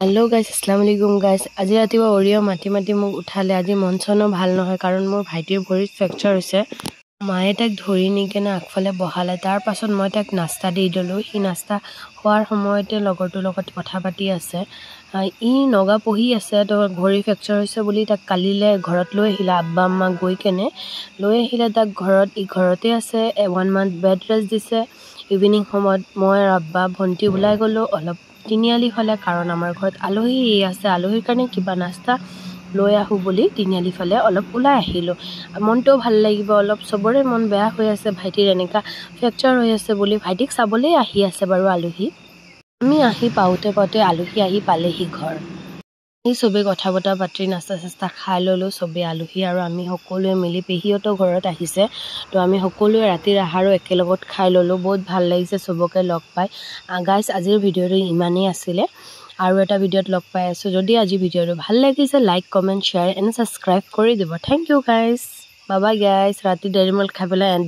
hello guys अस्सलाम वालेकुम guys আজি ৰাতিপুৱা অৰিয় মাটি মোক উঠালে আজি মন চনো ভাল নহয় কাৰণ মোৰ ভাইটিৰ ভৰিত ফ্ৰেকচাৰ হৈছে মায়ে তাক ধৰি নি কেনে আগফালে বহালে তাৰ পাছত মই তাক নাস্তা দি দিলো ই নাস্তা খোৱাৰ সময়তে লগৰটোৰ লগত কথা পাতি আছে ই নগা পঢ়ি আছে তো ভৰি ফ্ৰেকচাৰ হৈছে বুলি তাক কালিলে ঘৰত লৈ আহিলা আব্বা আম্মা গৈ কেনে লৈ আহিলে তাক ঘৰতে আছে 1 মান্থ বেড ৰেষ্ট দিছে ইভিনিং সময়ত মই আব্বা ভন্টি ওলাই গলো অলপ তিনিআলি ফালে কাৰণ আমাৰ ঘৰত আলহী আছে আলহীৰ কাৰণে কিবা নাস্তা লৈ আহু বুলি তিনিআলি ফালে অলপ ওলাই আহিলো মনটো ভাল লাগিব অলপ সবৰে মন বেয়া হৈ আছে ভাইটিৰ এনেকা ফ্ৰেকচাৰ হৈ আছে বুলি ভাইটিক চাবলৈ আহি আছে বাৰু আলহী আমি আহি পাওতে আলহী আহি পালেহি ঘৰ এই সবে কথা বতা পাত্ৰী নাস্তা খাই ললো সবে আলহী আৰু আমি সকলোৱে মিলি পেহিয়তো ঘৰত আহিছে তো আমি সকলোৱে ৰাতিৰ আহাৰো একেলগত খাই ললো বহুত ভাল লাগিছে সবকে লগ পাই গাইস আজিৰ ভিডিওটো ইমানেই আছিল আৰু এটা ভিডিওত লগ পাই আছো যদি আজি ভিডিওটো ভাল লাগিছে like comment share and subscribe কৰি দিব thank you guys bye bye guys ৰাতি ডেৰি মিল্ক খাই পেলাই এন্ড